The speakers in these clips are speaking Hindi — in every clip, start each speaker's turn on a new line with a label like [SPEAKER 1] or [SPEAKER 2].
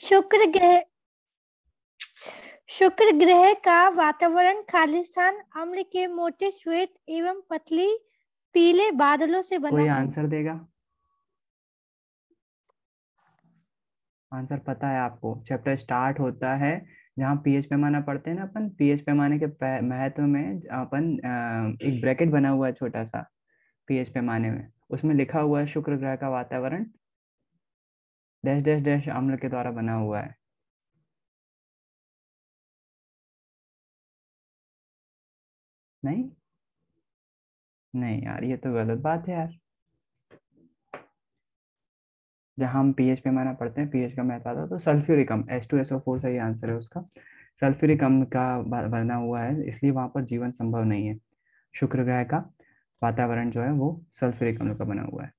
[SPEAKER 1] शुक्र ग्रह शुक्र ग्रह का वातावरण खालिस्तान अम्ल के मोटे श्वेत एवं पतली पीले बादलों से बना।
[SPEAKER 2] कोई आंसर देगा? आंसर पता है आपको? चैप्टर स्टार्ट होता है जहाँ पीएच पैमाना पढ़ते हैं ना अपन, पीएच पैमाने के महत्व में अपन एक ब्रैकेट बना हुआ है छोटा सा पीएच पैमाने में, उसमें लिखा हुआ है शुक्र ग्रह का वातावरण डैश डैश डैश अम्ल के द्वारा बना हुआ है। नहीं नहीं यार, ये तो गलत बात है यार। जहाँ हम पीएच पैमाना पढ़ते हैं, पीएच का महत्व आता है, तो सल्फ्यूरिक अम्ल H2SO4 सही आंसर है उसका। सल्फ्यूरिक अम्ल का बना हुआ है, इसलिए वहां पर जीवन संभव नहीं है। शुक्र ग्रह का वातावरण जो है वो सल्फ्यूरिक अम्ल का बना हुआ है।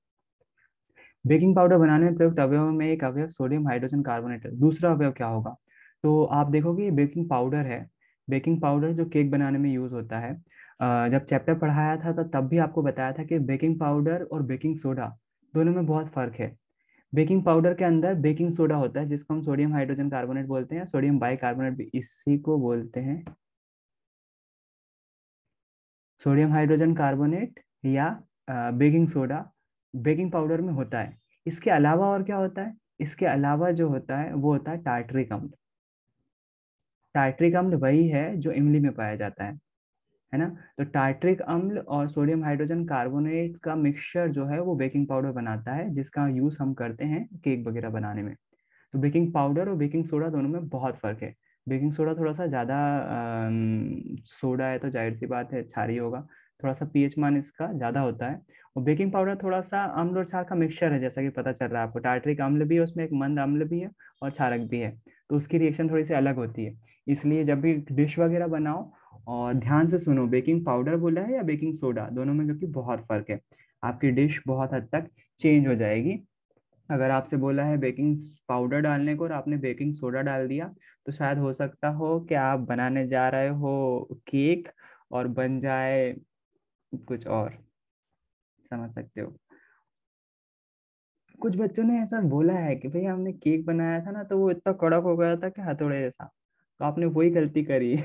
[SPEAKER 2] बेकिंग पाउडर बनाने में प्रयुक्त अवयव में एक अवयव सोडियम हाइड्रोजन कार्बोनेट है, दूसरा अवयव क्या होगा? तो आप देखोगे ये बेकिंग पाउडर है। बेकिंग पाउडर जो केक बनाने में यूज होता है, जब चैप्टर पढ़ाया था तो तब भी आपको बताया था कि बेकिंग पाउडर और बेकिंग सोडा दोनों में बहुत फर्क है। बेकिंग पाउडर के अंदर बेकिंग सोडा होता है, जिसको हम सोडियम हाइड्रोजन कार्बोनेट बोलते हैं, सोडियम बाइकार्बोनेट भी इसी को बोलते हैं, सोडियम हाइड्रोजन कार्बोनेट या बेकिंग सोडा बेकिंग पाउडर में होता है। इसके अलावा और क्या होता है? इसके अलावा जो होता है वो होता है टार्टरिक अम्ल। टार्टरिक अम्ल वही है जो इमली में पाया जाता है ना? तो टार्टरिक अम्ल और सोडियम हाइड्रोजन कार्बोनेट का मिक्सचर जो है वो बेकिंग पाउडर बनाता है, जिसका यूज हम करते हैं केक वगैरह बनाने में। तो बेकिंग पाउडर और बेकिंग सोडा दोनों में बहुत फर्क है। बेकिंग सोडा थोड़ा सा ज्यादा सोडा है तो जाहिर सी बात है क्षारीय होगा, थोड़ा सा पीएच मान इसका ज्यादा होता है। और बेकिंग पाउडर थोड़ा सा अम्ल और क्षार का मिक्सचर है, जैसा कि पता चल रहा है आपको, टार्टरिक अम्ल भी है उसमें, एक मंद अम्ल भी है और क्षारक भी है, तो उसकी रिएक्शन थोड़ी सी अलग होती है। इसलिए जब भी डिश वगैरह बनाओ और ध्यान से सुनो, बेकिंग पाउडर बोला है या बेकिंग सोडा, दोनों में क्योंकि बहुत फर्क है, आपकी डिश बहुत हद तक चेंज हो जाएगी। अगर आपसे बोला है बेकिंग पाउडर डालने को और आपने बेकिंग सोडा डाल दिया, तो शायद हो सकता हो कि आप बनाने जा रहे हो केक और बन जाए कुछ और। समझ सकते हो? कुछ बच्चों ने ऐसा बोला है कि भाई हमने केक बनाया था ना तो वो इतना कड़क हो गया था कि हथौड़े जैसा, तो आपने वही गलती करी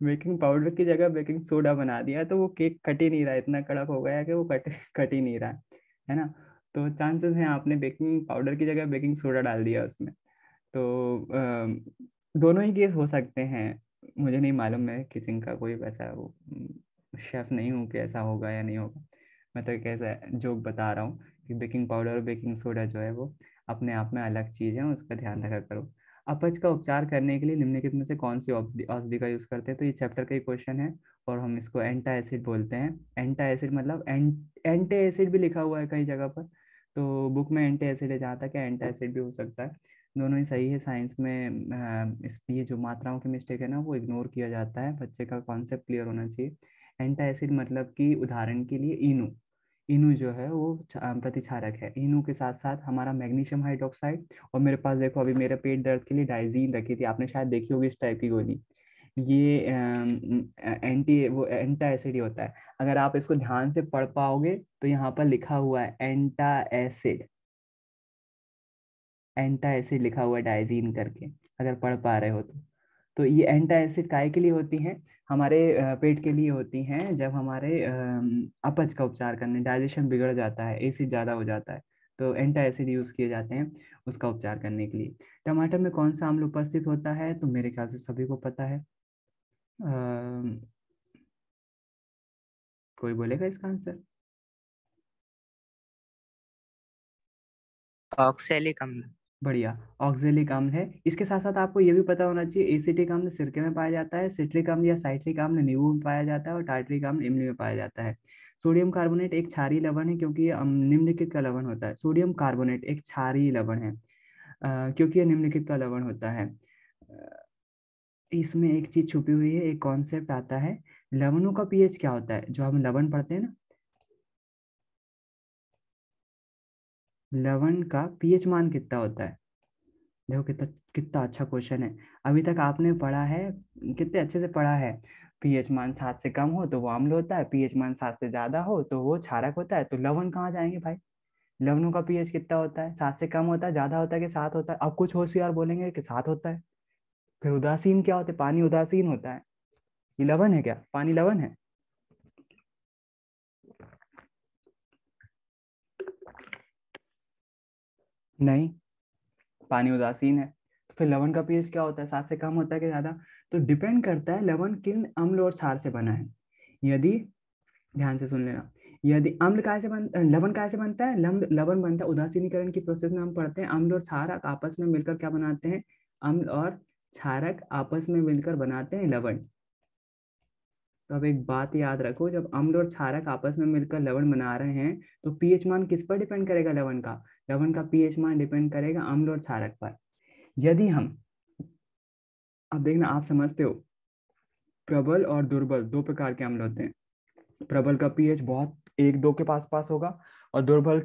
[SPEAKER 2] बेकिंग पाउडर की जगह बेकिंग सोडा बना दिया, तो वो केक कट ही नहीं रहा, इतना कड़क हो गया है कि वो कट ही नहीं रहा है ना? तो चांसेस हैं आपने बेकिंग पाउडर की जगह बेकिंग सोडा डाल दिया उसमें। तो दोनों ही केस हो सकते हैं। मुझे नहीं मालूम, मैं किचन का कोई वैसा वो शेफ नहीं हूँ कि ऐसा होगा या नहीं होगा। मैं तो एक ऐसा जोक बता रहा हूँ कि बेकिंग पाउडर और बेकिंग सोडा जो है वो अपने आप में अलग चीज़ है, उसका ध्यान रखा करो। अपच का उपचार करने के लिए निम्नलिखित में से कौन सी औषधि औषधि का यूज करते हैं? तो ये चैप्टर का ही क्वेश्चन है और हम इसको एंटा एसिड बोलते हैं। एंटा एसिड मतलब एंटे एसिड भी लिखा हुआ है कई जगह पर, तो बुक में एंटी एसिड है, जहाँ तक है एंटा एसिड भी हो सकता है। दोनों ही सही है। साइंस में इस ये जो मात्राओं की मिस्टेक है ना वो इग्नोर किया जाता है, बच्चे का कॉन्सेप्ट क्लियर होना चाहिए। एंटा एसिड मतलब कि उदाहरण के लिए इनू, इनू जो है वो प्रतिक्षारक है। इनू के साथ साथ हमारा मैग्नीशियम हाइड्रोक्साइड, और मेरे पास देखो अभी मेरे पेट दर्द के लिए डाइजीन रखी थी, आपने शायद देखी होगी इस टाइप की गोली। ये एंटी वो एंटा एसिड ही होता है। अगर आप इसको ध्यान से पढ़ पाओगे तो यहाँ पर लिखा हुआ है एंटा एसिड, एंटा एसिड लिखा हुआ है डाइजीन करके, अगर पढ़ पा रहे हो तो ये एंटा एसिड काय के लिए होती हैं? हमारे पेट के लिए होती हैं, जब हमारे अपच का उपचार करने, डाइजेशन बिगड़ जाता है, एसिड ज़्यादा हो जाता है, तो एंटा एसिड यूज़ किए जाते हैं उसका उपचार करने के लिए। टमाटर में कौन सा अम्ल उपस्थित होता है? तो मेरे ख्याल से सभी को पता है। अम, कोई बोलेगा इसका आंसर?
[SPEAKER 3] ऑक्सैलिक अम्ल।
[SPEAKER 2] बढ़िया, ऑक्जेलिक अम्ल है। इसके साथ साथ आपको ये भी पता होना चाहिए एसिटिक अम्ल सिरके में पाया जाता है, सिट्रिक अम्ल या साइट्रिक अम्ल नींबू में पाया जाता है और टार्ट्रिक अम्ल इमली में पाया जाता है। सोडियम कार्बोनेट एक क्षारीय लवण है क्योंकि ये निम्नलिखित का लवण होता है। सोडियम कार्बोनेट एक क्षारीय लवण है क्योंकि ये निम्नलिखित का लवण होता है। इसमें एक चीज छुपी हुई है, एक कॉन्सेप्ट आता है, लवणों का पीएच क्या होता है? जो हम लवण पढ़ते हैं ना, लवण का पीएच मान कितना होता है? देखो कितना कितना अच्छा क्वेश्चन है। अभी तक आपने पढ़ा है, कितने अच्छे से पढ़ा है। पीएच मान 7 से कम हो तो वो अम्ल होता है, पीएच मान 7 से ज्यादा हो तो वो क्षारक होता है, तो लवण कहाँ जाएंगे भाई? लवणों का पीएच कितना होता है? 7 से कम होता है, ज्यादा होता है कि 7 होता है? अब कुछ होशियार बोलेंगे कि 7 होता है। फिर उदासीन क्या होता है? पानी उदासीन होता है। ये लवण है क्या? पानी लवण है? नहीं, पानी उदासीन है। तो फिर लवण का पीएच क्या होता है? 7 से कम होता है कि ज्यादा? तो डिपेंड करता है लवण किन अम्ल और क्षार से बना है। यदि, ध्यान से सुन लेना, यदि अम्ल काय से बन लवण काय से बनता है? लवण बनता है उदासीनीकरण की प्रोसेस में। हम पढ़ते हैं अम्ल और क्षारक आपस में मिलकर क्या बनाते हैं? अम्ल और क्षारक आपस में मिलकर बनाते हैं लवण। तो अब एक बात याद रखो, जब अम्ल और क्षारक आपस में मिलकर लवण बना रहे हैं तो पीएच मान किस पर डिपेंड करेगा? लवण का। लवण का पीएच मान डिपेंड करेगा अम्ल और क्षारक पर। यदि हम, अब देखना आप समझते हो, प्रबल और दुर्बल दो प्रकार के अम्ल होते हैं। प्रबल का पीएच बहुत 1-2 के पास पास होगा, और दुर्बल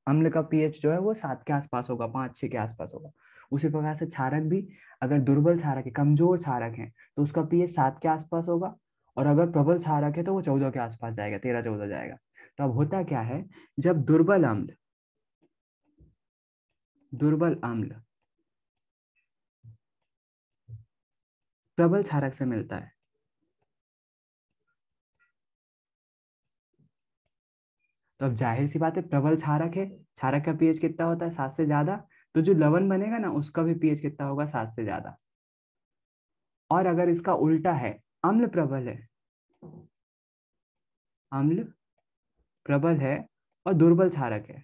[SPEAKER 2] अम्ल का पीएच जो है वो 7 के आसपास होगा, 5-6 के आसपास होगा। उसी प्रकार से क्षारक भी, अगर दुर्बल क्षारक है, कमजोर क्षारक है, तो उसका पीएच 7 के आसपास होगा, और अगर प्रबल क्षारक है तो वो 14 के आसपास जाएगा, 13-14 जाएगा। तो अब होता क्या है, जब दुर्बल अम्ल प्रबल क्षारक से मिलता है, तो अब जाहिर सी बात है, प्रबल क्षारक है, क्षारक का पीएच कितना होता है? 7 से ज्यादा। तो जो लवण बनेगा ना, उसका भी पीएच कितना होगा? 7 से ज्यादा। और अगर इसका उल्टा है, अम्ल प्रबल है, अम्ल प्रबल है और दुर्बल क्षारक है,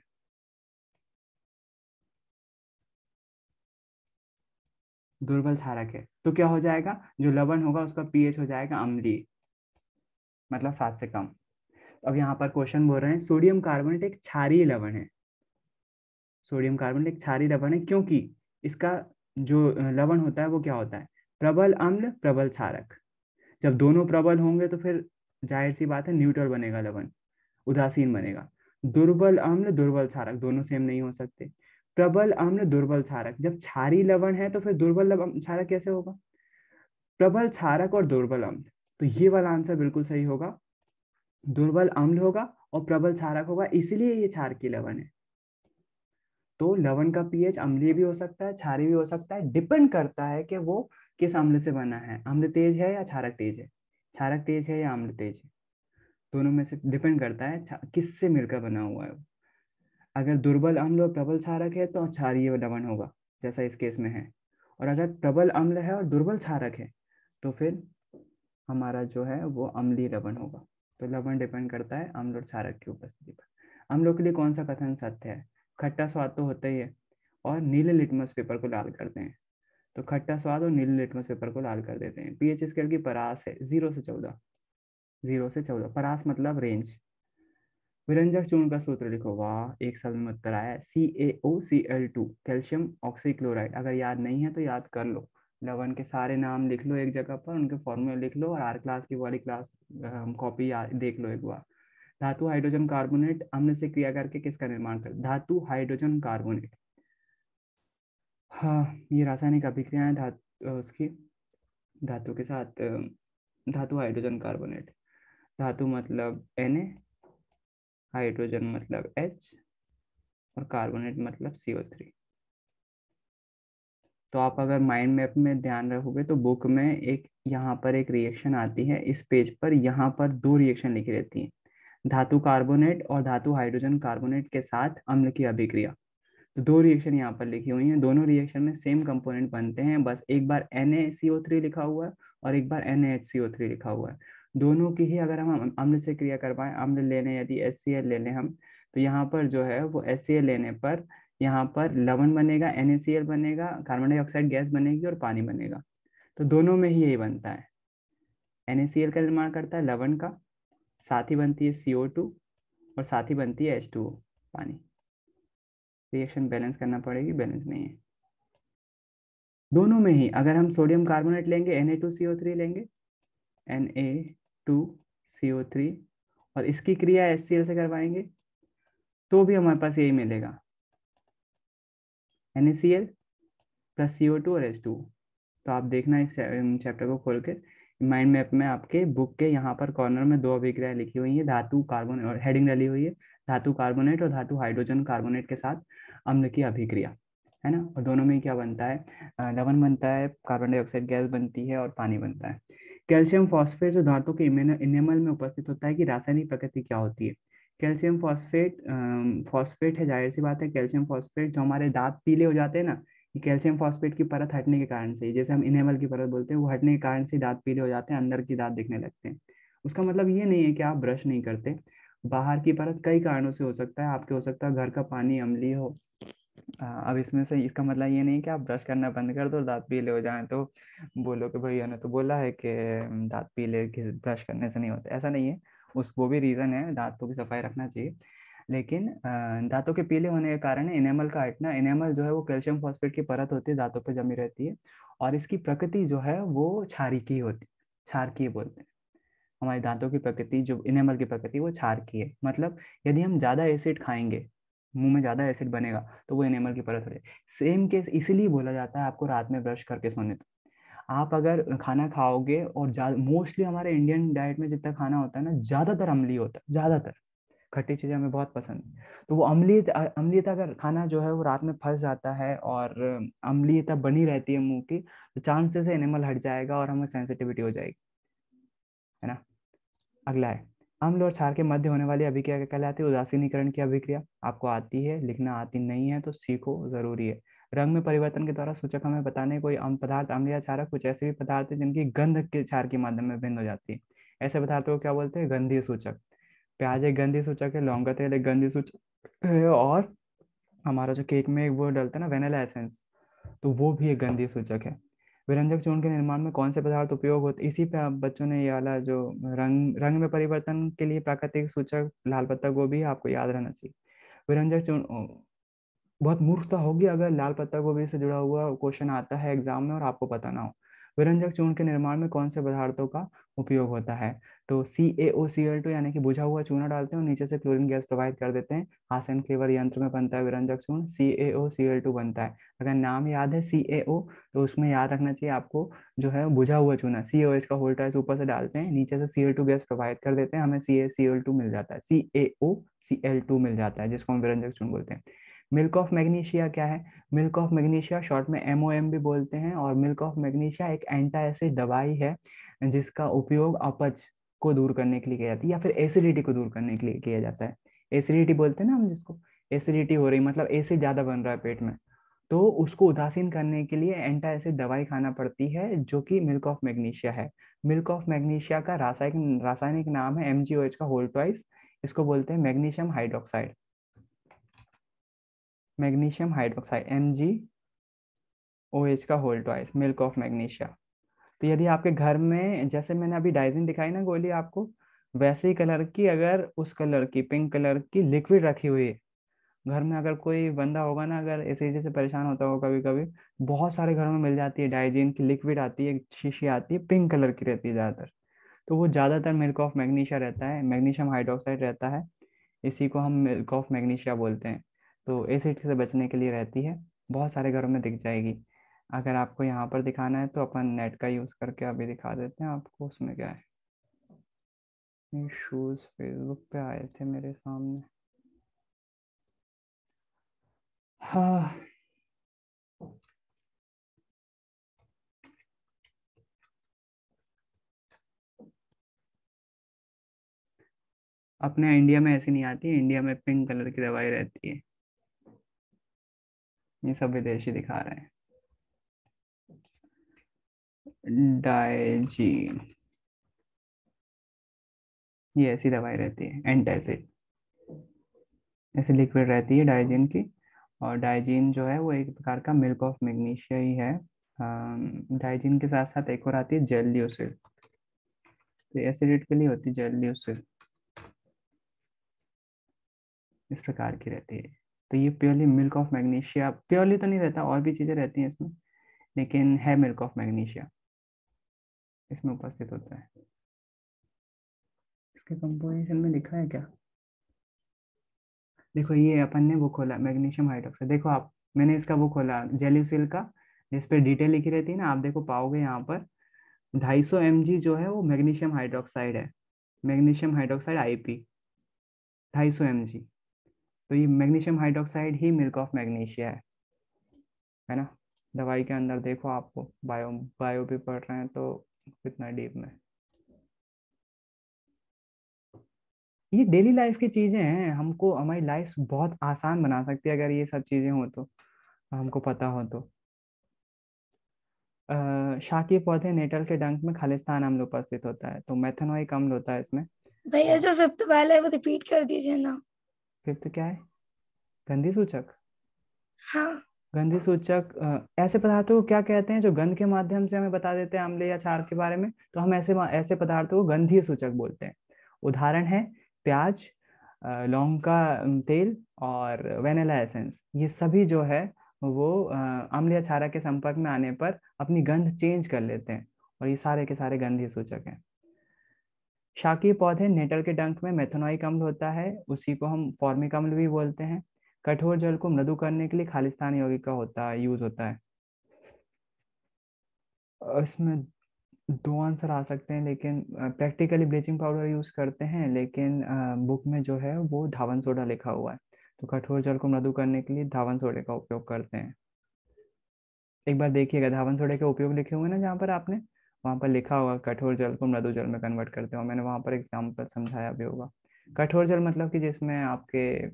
[SPEAKER 2] दुर्बल क्षारक है, तो क्या हो जाएगा? जो लवण होगा उसका पीएच हो जाएगा अम्लीय, मतलब 7 से कम। अब यहाँ पर क्वेश्चन बोल रहे हैं सोडियम कार्बोनेट एक क्षारीय लवण है। सोडियम कार्बोनेट एक क्षारीय लवण है क्योंकि इसका जो लवण होता है वो क्या होता है? प्रबल अम्ल प्रबल क्षारक। जब दोनों प्रबल होंगे तो फिर जाहिर सी बात है न्यूट्रल बनेगा लवण, उदासीन बनेगा। दुर्बल अम्ल दुर्बल क्षारक दोनों सेम नहीं हो सकते। प्रबल अम्ल दुर्बल क्षारक, जब क्षारीय लवण है तो फिर दुर्बल क्षारक कैसे होगा? प्रबल क्षारक और दुर्बल अम्ल। तो ये वाला आंसर बिल्कुल सही होगा, दुर्बल अम्ल होगा और प्रबल क्षारक होगा, इसलिए ये क्षार की लवण है। तो लवण का पीएच अम्लीय भी हो सकता है, क्षारीय भी हो सकता है, डिपेंड करता है कि वो किस अम्ल से बना है। अम्ल तेज है या क्षारक तेज है, क्षारक तेज है या अम्ल तेज है, दोनों में से डिपेंड करता है किससे मिलकर बना हुआ है। अगर दुर्बल अम्ल और प्रबल क्षारक है तो क्षारीय लवण होगा, जैसा इस केस में है। और अगर प्रबल अम्ल है और दुर्बल क्षारक है तो फिर हमारा जो है वो अम्लीय लवण होगा। तो लवण डिपेंड करता है अम्ल और क्षारक की उपस्थिति पर। अम्लों के लिए कौन सा कथन सत्य है? खट्टा स्वाद तो होता ही है, और नीले लिटमस पेपर को लाल करते हैं। तो खट्टा स्वाद और नीले लिटमस पेपर को लाल कर देते हैं। पीएच स्केल की परास है 0 से 14, 0 से 14, परास मतलब रेंज। विरंजक चूर्ण का सूत्र लिखो। वाह, एक साल में उत्तर आया है, CaOCl2, कैल्शियम ऑक्सीक्लोराइड। अगर याद नहीं है तो याद कर लो, लवण के सारे नाम लिख लो एक जगह पर, उनके फॉर्मूले लिख लो, और आर क्लास की वाली क्लास कॉपी देख लो एक बार। धातु हाइड्रोजन कार्बोनेट अम्ल से क्रिया करके किसका निर्माण कर? धातु हाइड्रोजन कार्बोनेट, हाँ, ये रासायनिक अभिक्रिया है धातु उसकी, धातु के साथ धातु हाइड्रोजन कार्बोनेट। धातु मतलब Na, हाइड्रोजन मतलब H, और कार्बोनेट मतलब CO3। तो आप अगर माइंड मैप में ध्यान रखोगे तो बुक में एक यहाँ पर एक रिएक्शन आती है, इस पेज पर यहाँ पर 2 रिएक्शन लिखी रहती हैं, धातु कार्बोनेट और धातु हाइड्रोजन कार्बोनेट के साथ अम्ल की अभिक्रिया। तो 2 रिएक्शन यहाँ पर लिखी हुई हैं, दोनों रिएक्शन में सेम कंपोनेंट बनते हैं, बस एक बार NaCO3 लिखा हुआ है और एक बार NaHCO3 लिखा हुआ है। दोनों की ही अगर हम अम्ल से क्रिया करवाएं, अम्ल लेने यदि HCl ले लें हम, तो यहाँ पर जो है वो HCl लेने पर यहाँ पर लवण बनेगा, NaCl बनेगा, कार्बन डाइऑक्साइड गैस बनेगी और पानी बनेगा। तो दोनों में ही यही बनता है, NaCl का निर्माण करता है लवण का, साथ ही बनती है CO2 और साथ ही बनती है H2O, पानी। रिएक्शन बैलेंस करना पड़ेगी, बैलेंस नहीं है। दोनों में ही अगर हम सोडियम कार्बोनेट लेंगे, Na2CO3 लेंगे, Na2CO3, और इसकी क्रिया HCl से करवाएंगे तो भी हमारे पास यही मिलेगा, NaCl प्लस CO2 और H2O। तो आप देखना इस चैप्टर को खोल के, माइंड मैप में आपके बुक के यहाँ पर कॉर्नर में 2 अभिक्रियाएं लिखी हुई है, धातु कार्बन, और हेडिंग डाली हुई है, धातु कार्बोनेट और धातु हाइड्रोजन कार्बोनेट के साथ अम्ल की अभिक्रिया, है ना। और दोनों में क्या बनता है, लवण बनता है, कार्बन डाइऑक्साइड गैस बनती है और पानी बनता है। कैल्शियम फॉस्फेट जो धातु के इनेमल में उपस्थित होता है कि रासायनिक प्रकृति क्या होती है। कैल्शियम फॉस्फेट फॉस्फेट है, जाहिर सी बात है। कैल्शियम फॉस्फेट जो हमारे दांत पीले हो जाते हैं ना, ये कैल्शियम फॉस्फेट की परत हटने के कारण से, जैसे हम इनेमल की परत बोलते हैं, वो हटने के कारण से दांत पीले हो जाते हैं, अंदर की दांत दिखने लगते हैं। उसका मतलब ये नहीं है कि आप ब्रश नहीं करते। बाहर की परत कई कारणों से हो सकता है, आपके हो सकता है घर का पानी अम्लीय हो। अब इसमें से इसका मतलब ये नहीं कि आप ब्रश करना बंद कर दो दांत पीले हो जाएं तो बोलो कि भैया ने तो बोला है कि दांत पीले ब्रश करने से नहीं होते, ऐसा नहीं है। वो भी रीजन है, दांतों की सफाई रखना चाहिए। लेकिन दांतों के पीले होने के कारण इनेमल का हटना, इनेमल जो है वो कैल्शियम फॉस्फेट की परत होती है, दांतों पे जमी रहती है। और इसकी प्रकृति जो है वो क्षारीकीय होती है, क्षारकीय बोलते हैं। हमारे दांतों की प्रकृति, जो इनेमल की प्रकृति, वो क्षारकीय है। मतलब यदि हम ज्यादा एसिड खाएंगे, मुंह में ज्यादा एसिड बनेगा तो वो इनेमल की परत हो जाएगी। सेम केस इसीलिए बोला जाता है आपको रात में ब्रश करके सोने दो। आप अगर खाना खाओगे और मोस्टली हमारे इंडियन डाइट में जितना खाना होता है ना, ज्यादातर अम्लीय होता है, ज्यादातर। खट्टी चीजें हमें बहुत पसंद है, तो वो अम्लीयता अगर खाना जो है वो रात में फंस जाता है और अम्लीयता बनी रहती है मुंह की, तो चांसेस है एनिमल हट जाएगा और हमें सेंसिटिविटी हो जाएगी, है ना। अगला है अम्ल और क्षार के मध्य होने वाली अभिक्रिया क्या कहलाती है। उदासीनीकरण की अभिक्रिया। आपको आती है, लिखना आती नहीं है तो सीखो, जरूरी है। रंग में परिवर्तन के द्वारा सूचक हमें बताने, कोई पदार्थ अम्ल या क्षारक, कुछ ऐसे भी पदार्थ है जिनकी गंध के क्षार के माध्यम में भिन्न हो जाती है। ऐसे पदार्थों को क्या बोलते हैं, गंधीय सूचक। प्याज एक गंधीय सूचक है, लौंग का तेल एक गंधीय सूचक है, और हमारा जो केक में वो डलता है ना वेनिला एसेंस, तो वो भी एक गंधीय सूचक है। व्यंजक चूर्ण के निर्माण में कौन से पदार्थ उपयोग होते, इसी पे आप बच्चों ने ये वाला जो रंग रंग में परिवर्तन के लिए प्राकृतिक सूचक लाल पत्ता गोभी, आपको याद रहना चाहिए। व्यंजक चूर्ण, बहुत मूर्खता होगी अगर लाल पत्ता गोभी से जुड़ा हुआ क्वेश्चन आता है एग्जाम में और आपको पता ना हो। विरंजक चूर्ण के निर्माण में कौन से पदार्थों का उपयोग होता है, तो CaOCl2 यानी कि बुझा हुआ चूना डालते हैं और नीचे से क्लोरीन गैस प्रोवाइड कर देते हैं। हासन क्लेवर यंत्र में बनता है विरंजक चूर्ण, CaOCl2 बनता है। अगर नाम याद है CaO, तो उसमें याद रखना चाहिए आपको, जो है बुझा हुआ चूना, CaOH का होल ट्वाइस ऊपर से डालते हैं, नीचे से Cl2 गैस प्रोवाइड कर देते हैं, हमें CaCl2 मिल जाता है, CaOCl2 मिल जाता है, जिसको हम विरंजक चूर्ण बोलते हैं। मिल्क ऑफ मैग्नीशिया क्या है, मिल्क ऑफ मैग्नीशिया शॉर्ट में MOM भी बोलते हैं, और मिल्क ऑफ मैग्नीशिया एक एंटा एसिड दवाई है जिसका उपयोग अपच को दूर करने के लिए किया जाता है, या फिर एसिडिटी को दूर करने के लिए किया जाता है। एसिडिटी बोलते हैं ना हम जिसको, एसिडिटी हो रही मतलब एसिड ज्यादा बन रहा है पेट में, तो उसको उदासीन करने के लिए एंटा एसिड दवाई खाना पड़ती है, जो कि मिल्क ऑफ मैग्नीशिया है। मिल्क ऑफ मैग्नीशिया का रासायनिक नाम है MgOH का होल ट्वाइस, इसको बोलते हैं magnesium hydroxide, magnesium hydroxide MgOH का whole twice, milk of magnesia. तो यदि आपके घर में, जैसे मैंने अभी डाइजिन दिखाई ना गोली आपको, वैसे ही कलर की, अगर उस कलर की पिंक कलर की लिक्विड रखी हुई है घर में, अगर कोई बंदा होगा ना, अगर एसिडिटी से परेशान होता होगा कभी कभी, बहुत सारे घरों में मिल जाती है डाइजिन की लिक्विड आती है, शीशी आती है, पिंक कलर की रहती है ज्यादातर, तो वो ज्यादातर मिल्क ऑफ मैग्नीशिया रहता है, मैग्नीशियम हाइड्रोक्साइड रहता है, इसी को हम मिल्क ऑफ मैग्नीशिया बोलते हैं। तो एसिड से बचने के लिए रहती है, बहुत सारे घरों में दिख जाएगी। अगर आपको यहाँ पर दिखाना है तो अपन नेट का यूज़ करके अभी दिखा देते हैं आपको, उसमें क्या है। ये शूज़ फेसबुक पे आए थे मेरे सामने। हाँ, अपने इंडिया में ऐसी नहीं आती, इंडिया में पिंक कलर की दवाई रहती है, ये सब विदेशी दिखा रहे हैं। डाइजीन, ये ऐसी दवाई रहती है एंटासिड, ऐसी लिक्विड रहती है डाइजीन की। और डाइजीन जो है वो एक प्रकार का मिल्क ऑफ मैग्नीशिया ही है। डाइजीन के साथ साथ एक और आती है जेल्यूसिल, तो एसिडिट के लिए होती है जेल्यूसिल, इस प्रकार की रहती है। तो ये purely milk of magnesia, purely तो नहीं रहता, और भी चीजें रहती हैं इसमें, लेकिन है मिल्क ऑफ मैग्नीशिया इसमें उपस्थित होता है। इसके कंपोजिशन में लिखा है क्या, देखो ये अपन ने वो खोला मैग्नीशियम हाइड्रोक्साइड, देखो आप, मैंने इसका वो खोला जेल्यूसिल का, जिस पे डिटेल लिखी रहती है ना, आप देखो पाओगे यहाँ पर 250 mg जो है वो मैग्नीशियम हाइड्रोक्साइड है, मैग्नीशियम हाइड्रोक्साइड IP 250 mg। तो ये magnesium hydroxide he milk of magnesia है ना। दवाई के अंदर देखो, आपको बायो बायो भी पढ़ रहे हैं तो कितना डीप में। ये डेली लाइफ की चीजें हैं, हमको हमारी लाइफ बहुत आसान बना सकती है अगर ये सब चीजें हो तो, हमको पता हो तो। शाकीय पौधे नेटल के डंक में खालिस्तान अम्ल उपस्थित होता है, तो मेथनोइक अम्ल होता है इसमें।
[SPEAKER 3] भैया जो फिफ्थ वाला है वो रिपीट कर दीजिए ना।
[SPEAKER 2] फिफ्थ क्या है? गंधी सूचक।
[SPEAKER 3] हाँ।
[SPEAKER 2] गंधी सूचक ऐसे पदार्थों को क्या कहते हैं जो गंध के माध्यम से हमें बता देते हैं अम्ल या क्षार के बारे में, तो हम ऐसे ऐसे पदार्थों को गंधीय सूचक बोलते हैं। उदाहरण है प्याज, लौंग का तेल और वेनिला एसेंस। ये सभी जो है वो अम्ल या क्षारक के संपर्क में आने पर अपनी गंध चेंज कर लेते हैं, और ये सारे के सारे गंधीय सूचक हैं। शाकीय पौधे नेटल के डंक में मेथनोइक अम्ल होता है, उसी को हम फॉर्मिक अम्ल भी बोलते हैं। कठोर जल को मृदु करने के लिए खालिस्तान यौगिक का यूज होता है। इसमें दो आंसर आ सकते हैं, लेकिन प्रैक्टिकली ब्लीचिंग पाउडर यूज करते हैं, लेकिन बुक में जो है वो धावन सोडा लिखा हुआ है। तो कठोर जल को मृदु करने के लिए धावन सोडे का उपयोग करते हैं। एक बार देखिएगा, धावन सोडे के उपयोग लिखे हुए ना जहाँ पर आपने, वहाँ पर लिखा होगा कठोर जल को मृदु जल में कन्वर्ट करते हो। मैंने वहाँ पर एग्जाम्पल समझाया भी होगा। कठोर जल मतलब कि जिसमें आपके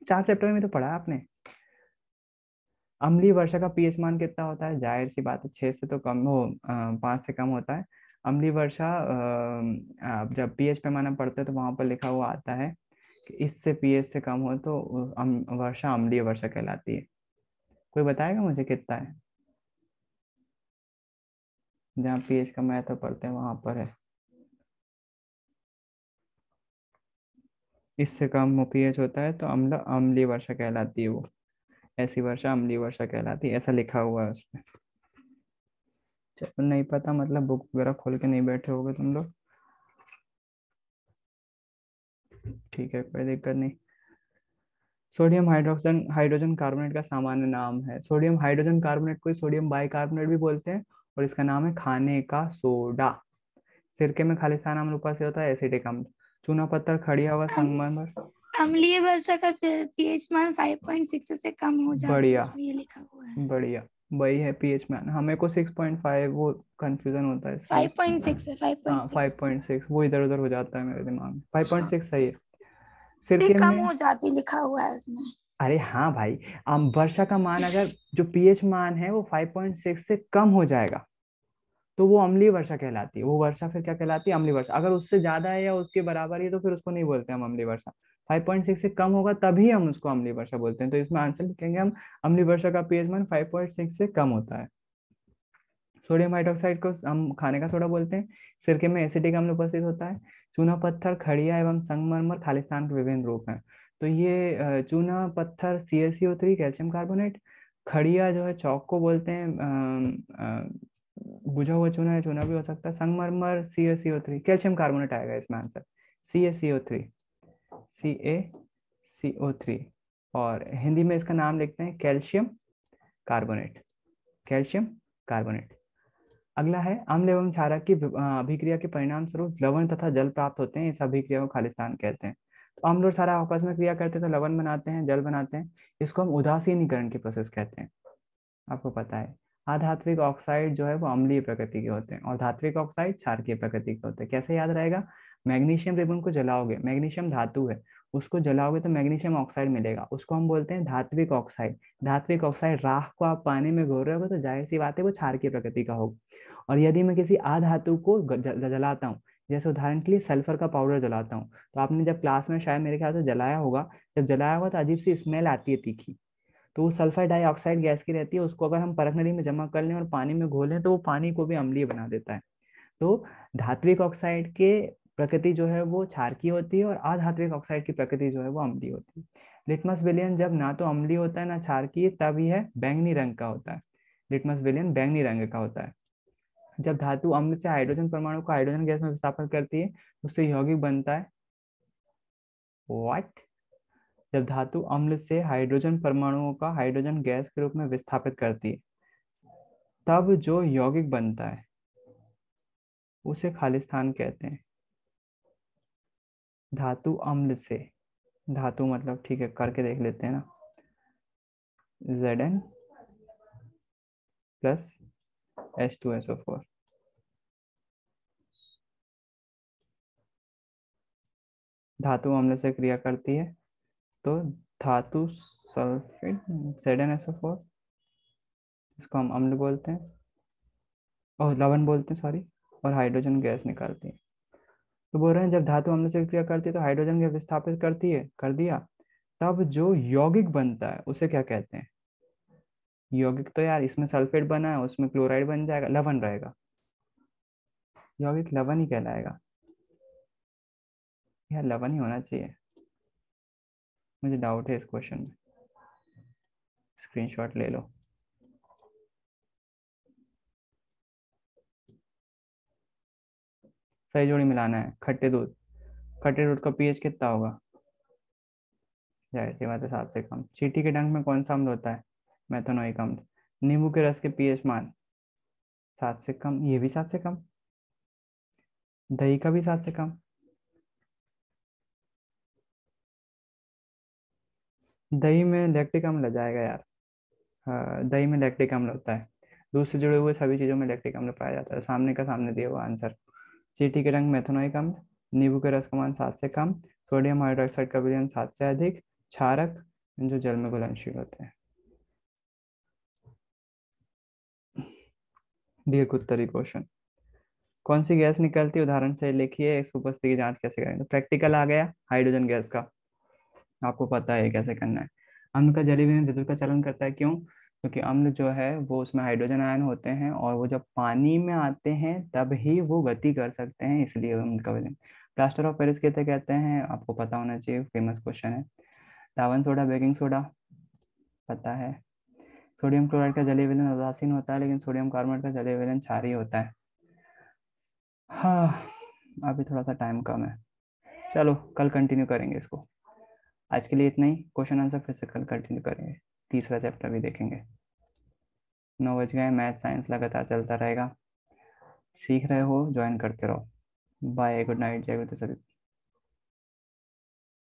[SPEAKER 2] 4 चैप्टर में तो पढ़ा है आपने। अम्लीय वर्षा का पीएच मान कितना होता है? जाहिर सी बात है 6 से तो कम हो, 5 से कम होता है। अम्लीय वर्षा आप जब पीएच पैमाना पढ़ते हैं तो वहां पर लिखा हुआ आता है कि इससे पीएच से कम हो तो वर्षा अम्लीय वर्षा कहलाती है। कोई बताएगा मुझे कितना है? जहाँ पीएच का महत्व पढ़ते हैं वहां पर है, इससे कम पीएच होता है तो अम्लीय वर्षा कहलाती है वो। ऐसी वर्षा अम्लीय वर्षा कहलाती है, ऐसा लिखा हुआ है उसमें। चलो नहीं पता मतलब बुक वगैरह खोल के नहीं बैठे होगे तुम लोग, ठीक है कोई दिक्कत नहीं। सोडियम हाइड्रोक्सन हाइड्रोजन कार्बोनेट का सामान्य नाम है। सोडियम हाइड्रोजन कार्बोनेट को सोडियम बाइकार्बोनेट भी बोलते हैं, और इसका नाम है खाने का सोडा। सिरके में खालिस्तान अम्ल उपस्थित होता है, एसिटिक अम्ल। चूना पत्थर, खड़िया व संगमरमर।
[SPEAKER 3] अम्लीय वर्षा का पीएच मान 5.6 से कम हो जाता है,
[SPEAKER 2] बढ़िया
[SPEAKER 3] इसमें ये लिखा हुआ है।
[SPEAKER 2] बढ़िया, वही है पीएच मान। हमें को 6.5 वो कंफ्यूजन होता है इसलिए।
[SPEAKER 3] 5.6 है,
[SPEAKER 2] हाँ
[SPEAKER 3] 5.6
[SPEAKER 2] 5.6 वो इधर उधर हो जाता है मेरे दिमाग में। 5.6 सही है।
[SPEAKER 3] से
[SPEAKER 2] सिरके
[SPEAKER 3] कम
[SPEAKER 2] में,
[SPEAKER 3] हो जाती लिखा हुआ है उसमें।
[SPEAKER 2] अरे हाँ भाई, वर्षा का मान अगर जो पीएच मान है वो 5.6 से कम हो जाएगा तो वो अम्लीय वर्षा कहलाती है। वो वर्षा फिर क्या कहलाती है? अम्लीय वर्षा। अगर उससे ज्यादा है या उसके बराबर है तो फिर उसको नहीं बोलते हम अम्लीय वर्षा। 5.6 से कम होगा तभी हम उसको अम्लीय वर्षा बोलते हैं। तो इसमें आंसर लिखेंगे हम, अम्लीय वर्षा का पीएच मान 5.6 से कम होता है। सोडियम हाइड्रोक्साइड को हम खाने का सोडा बोलते हैं। सिरके में एसिटिक अम्ल उपस्थित होता है। चूना पत्थर, खड़िया एवं संगमरमर खालिस्तान के विभिन्न रूप हैं। तो ये चूना पत्थर CaCO3 कैल्शियम कार्बोनेट, खड़िया जो है चौक को बोलते हैं, बुझा हुआ चूना है, चूना भी हो सकता है। संगमरमर CaCO3 कैल्शियम कार्बोनेट आएगा इसमें आंसर, CaCO3 CaCO3। और हिंदी में इसका नाम लिखते हैं कैल्शियम कार्बोनेट, कैल्शियम कार्बोनेट। अगला है अम्ल एवं क्षारक की अभिक्रिया के परिणाम स्वरूप लवण तथा जल प्राप्त होते हैं, इस अभिक्रिया को खालिस्तान कहते हैं। तो अम्ल और क्षारक आपस में क्रिया करते हैं तो लवण बनाते हैं, जल बनाते हैं। इसको हम उदासीनीकरण की प्रोसेस कहते हैं, आपको पता है। अधात्विक ऑक्साइड जो है वो अम्लीय प्रकृति के होते हैं, और धात्विक ऑक्साइड क्षारकीय प्रकृति के होते हैं। कैसे याद रहेगा? मैग्नीशियम रिबन को जलाओगे, मैग्नीशियम धातु है, उसको जलाओगे तो मैग्नीशियम ऑक्साइड मिलेगा, उसको हम बोलते हैं धात्विक ऑक्साइड। धात्विक ऑक्साइड राख को आप पानी में घोल रहे हो तो जाहिर सी बात है वो क्षारकीय प्रकृति का होगा। और यदि मैं किसी अधातु को जलाता हूँ, जैसे उदाहरण के लिए सल्फर का पाउडर जलाता हूँ, तो आपने जब क्लास में शायद मेरे ख्याल से जलाया होगा, जब जलाया होगा तो अजीब सी स्मेल आती है तीखी, तो वो सल्फर डाइऑक्साइड गैस की रहती है। उसको अगर हम परख नली में जमा कर लें और पानी में घोलें तो वो पानी को भी अम्लीय बना देता है। तो धात्विक ऑक्साइड के प्रकृति जो है वो क्षारकीय होती है, और अधात्विक ऑक्साइड की प्रकृति जो है वो अम्लीय होती है। लिटमस विलयन जब ना तो अम्लीय होता है ना क्षारकीय, तब यह बैंगनी रंग का होता है। लिटमस विलयन बैंगनी रंग का होता है। जब धातु अम्ल से हाइड्रोजन परमाणु को हाइड्रोजन गैस में विस्थापित करती है, उससे यौगिक बनता है व्हाट? जब धातु अम्ल से हाइड्रोजन परमाणुओं का हाइड्रोजन गैस के रूप में विस्थापित करती है, तब जो यौगिक बनता है उसे खालिस्तान कहते हैं। धातु अम्ल से धातु मतलब ठीक है, करके देख लेते हैं ना। Zn plus H2SO4। धातु अम्ल से क्रिया करती है तो धातु सल्फेट ZnSO4, इसको हम अम्ल बोलते हैं और लवण बोलते हैं सॉरी, और हाइड्रोजन गैस निकालती है। तो बोल रहे हैं जब धातु अम्ल से क्रिया करती है तो हाइड्रोजन गैस विस्थापित करती है, कर दिया, तब जो यौगिक बनता है उसे क्या कहते हैं? यौगिक तो यार इसमें सल्फेट बना है, उसमें क्लोराइड बन जाएगा, लवण रहेगा, यौगिक लवण ही कहलाएगा। यार लवण ही होना चाहिए, मुझे डाउट है इस क्वेश्चन में। स्क्रीनशॉट ले लो। सही जोड़ी मिलाना है। खट्टे दूध, खट्टे दूध का पीएच कितना होगा? जाहिर सी बात है 7 से कम। चींटी के डंक में कौन सा अम्ल होता है? मेथनोइक अम्ल। नींबू के रस के पीएच मान 7 से कम, ये भी 7 से कम, दही का भी 7 से कम। दही में लैक्टिक अम्ल आ जाएगा यार। हाँ, दही में लैक्टिक अम्ल होता है। दूध से जुड़े हुए सभी चीजों में लैक्टिक अम्ल पाया जाता है। सामने का सामने दिया हुआ आंसर। चींटी के रंग मेथनोइक अम्ल, नींबू के रस का मान 7 से कम, सोडियम हाइड्रोक्साइड का विलयन 7 से अधिक, क्षारक जो जल में घुलनशील होते हैं। दीर्घ उत्तरी क्वेश्चन। कौन सी गैस निकलती है? उदाहरण से लिखिए। इस उपस्थिति की जांच कैसे करेंगे? तो प्रैक्टिकल आ गया, हाइड्रोजन गैस का आपको पता है कैसे करना है। अम्ल का जलीय विलयन विद्युत का चलन करता है, क्यों? क्योंकि अम्ल जो है वो उसमें हाइड्रोजन आयन होते हैं और वो जब पानी में आते हैं तब ही वो गति कर सकते हैं, इसलिए अम्ल का विलयन। प्लास्टर ऑफ पेरिस किसे कहते हैं? आपको पता होना चाहिए, फेमस क्वेश्चन है। सावन सोडा, बेकिंग सोडा, पता है। सोडियम क्लोराइड का जलीय विलयन उदासीन होता है, लेकिन सोडियम कार्बोनेट का जलीय विलयन क्षारीय होता है। हाँ, अभी थोड़ा सा टाइम कम है, चलो कल कंटिन्यू करेंगे इसको। आज के लिए इतना ही। क्वेश्चन आंसर फिर से कल कंटिन्यू करेंगे, तीसरा चैप्टर भी देखेंगे। 9 बज गए। मैथ साइंस लगातार चलता रहेगा। सीख रहे हो, ज्वाइन करते रहो। बाय, गुड नाइट, जय गुरु सभी।